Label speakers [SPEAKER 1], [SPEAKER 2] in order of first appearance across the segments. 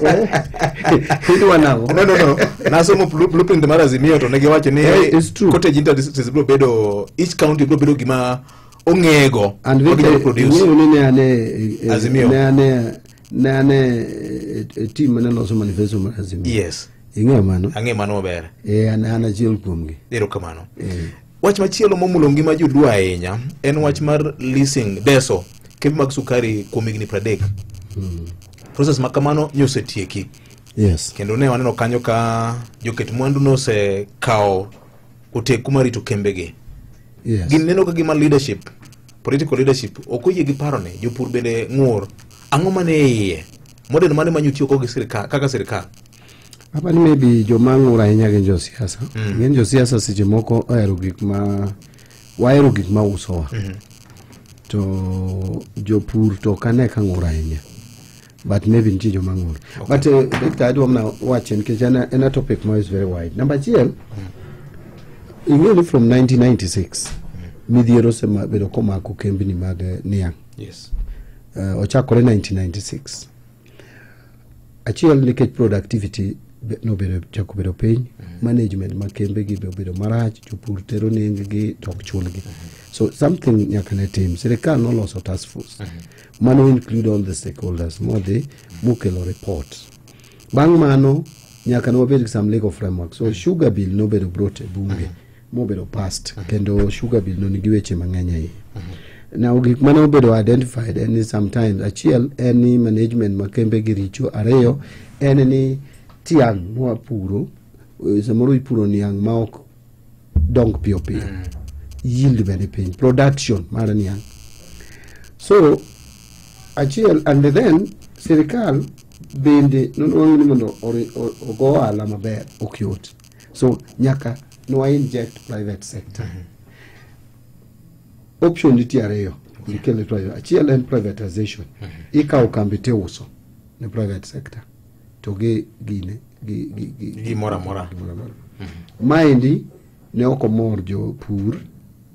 [SPEAKER 1] No. Nasomo blueprint mar Azimio to negi wacho ni cottage industries bro bedo each county bro bedo gima ongego
[SPEAKER 2] and we produce Azimio ne team ne loso manifesto mar Azimio.
[SPEAKER 1] Yes.
[SPEAKER 2] Ing'e mano
[SPEAKER 1] maber.
[SPEAKER 2] Ana chiel kuomgi.
[SPEAKER 1] Ero kamano. Wach machielo momulo ngima jodua ahinya en wach mar leasing deso kembe mag sukari kuom higni 30. Process makamano nyosetieki.
[SPEAKER 2] Yes.
[SPEAKER 1] Kendo ne waneno kanyo ka joket mwandu no se kao oteku marito kembegi.
[SPEAKER 2] Yes.
[SPEAKER 1] Gin neno ka gima leadership, political leadership okoyie gi parone jopur bende ng'ur ang'o mane iye model mane manyutiyo ko gi sirikal kaka sirikal.
[SPEAKER 2] Apa ni maybe joma ng'ur ahinya gin josiasa. Gin josiasa seche moko ohero gik ma usowa. To jopur to kane ka ng'ur ahinya. But maybe nchi joma ng'ur. But Victor, I don't know watch because a topic is very wide. Number 2, ing'eni from 1996 midhiero sema bedo komako kembni mag niang'.
[SPEAKER 1] Yes.
[SPEAKER 2] Ochakore 1996. Achiel nikech productivity no bedo chako bedo piny, management mag kembegi bedo marach, jopur tero nenggi tok chulgi. So something nyaka ne tim. Sirikal noloso task force. Mano include all the stakeholders. Mukelo report. Bang' mano nyaka no bed some legal framework. So sugar bill no bedo brought bunge. Mo bedo passed. Kendo sugar bill no nigi weche mang'eny ahinya. Now gik mano bedo identified and sometimes achiel any management makembe gi richo, ariyo en ni tiang moa puro samoro ipuro niang' ma ok dong piyo yield bene piny production mar niang'. So achiel and then sirikal bende nonwang'o ni mondo ogo ohala maber ok yot. So nyaka no inject private sector. Option nitie ariyo nikele private. Achiel en privatization. Ikawo kambi te uso ne private sector to gi
[SPEAKER 1] mora.
[SPEAKER 2] Maendi ne ok omor jopur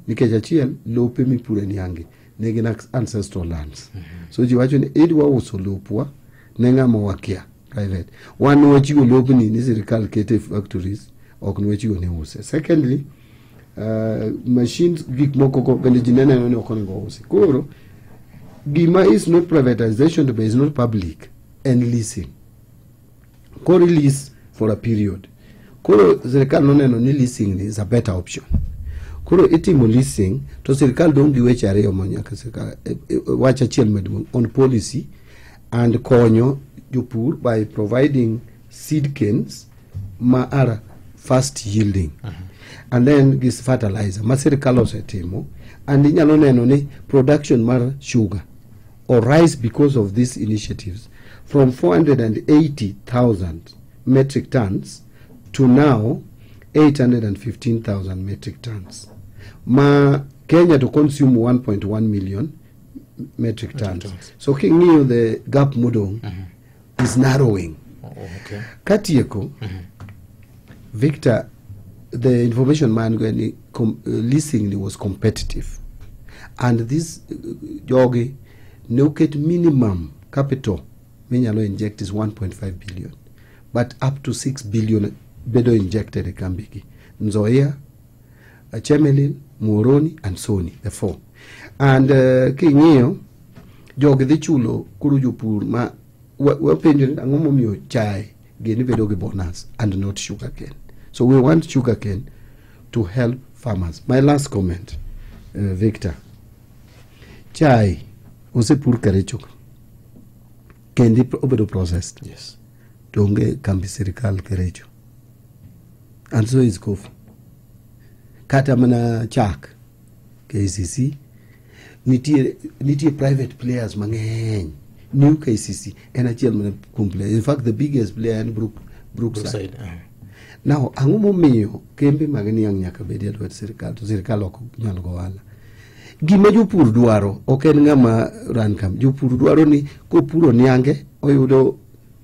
[SPEAKER 2] nikech achiel lope mipure niange ne gin ancestral lands. So ji wacho ni idwa uso lopwa ne ng'ama wakia private. Wan wachiwo lopni ni sirikal kete factories ok nwachiwo ne use. Secondly, machines gik moko ko bende jinene no ok onego usi. Koro gima is not privatization but is not public and leasing. Koro lease for a period. Koro sirikal noneno ni leasing is a better option. Koro itimo leasing to sirikal dong gi weche ariyo manyaka sirikal wach achiel maduong' on policy and konyo jopur by providing seed canes ma are fast yielding. And then this fertilizer ma sirikal osetimo and inyalo neno ni production mar sugar or rice because of these initiatives from 480,000 metric tons to now 815,000 metric tons. Ma Kenya to consume 1.1 million metric tons. So king'iyo the gap modong is narrowing.
[SPEAKER 1] Okay.
[SPEAKER 2] Katieko, Victor, the information man leasing was competitive. And this jogi no get minimum capital minyalo inject is 1.5 billion. But up to 6 billion bedo injected ekambigi. Nzoia, Chemelil, Muhoroni, and Sony, the 4. And king'iyo jogi dhi chulo kuru jopur ma wapenjo ang'o momiyo chai gini bedo gi bonus and not sugar cane. So we want sugar cane to help farmers. My last comment, Victor. Chai osepur Kericho. Kendi obedo processed.
[SPEAKER 1] Yes.
[SPEAKER 2] Donge kambi sirikal Kericho. And so is coffee. Kata mana chak KCC nitie private players mang'eny. New KCC en achiel mana kuom player. In fact the biggest player en Brookside. Now ang'o momiyo kembe mag niang' nyaka bedie lwet sirikal to sirikal ok nyal go ohala. Gima jopur dwaro ok en ng'ama ran kam. Jopur dwaro ni kopuro niange oyudo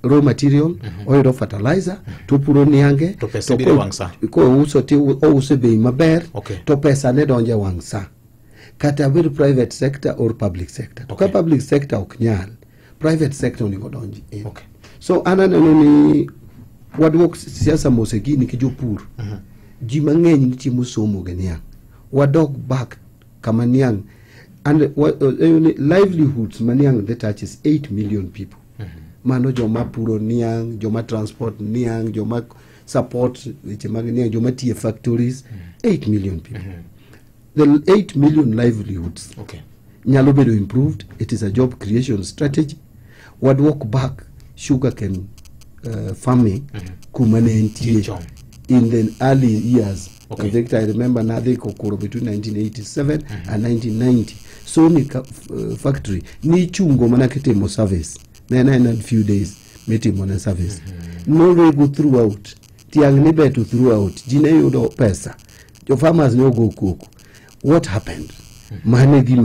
[SPEAKER 2] raw material, oyudo fertilizer, to puro niange
[SPEAKER 1] to pesa biro wangsa.
[SPEAKER 2] Ko uso ti use bei maber, to pesa ne donje wangsa. Kata bir private sector or public sector. To ka public sector ok nyal, private sector onego donji.
[SPEAKER 1] Okay.
[SPEAKER 2] So ananeno ni wadwok siasa mosegi ni kijopur. Ji mang'eny nitie mosomo ge niang'. Wadok back kama niang'. And livelihoods maniang that touches 8 million people. Mano joma puro niang', joma transport niang', joma support weche mag niang', joma tie factories, 8 million people. The 8 million livelihoods nyalo bedo improved. It is a job creation strategy. Wadwok back sugarcane farming kumane entie in the early years. I think I remember Nadhi Kokoro between 1987 and 1990. So ni factory ni chungo mana kitimo service. Then I had few days meeting on a service. No way go throughout. Tiang ni betu throughout. Jine yudo pesa. Your farmers no go cook. What happened? Manegi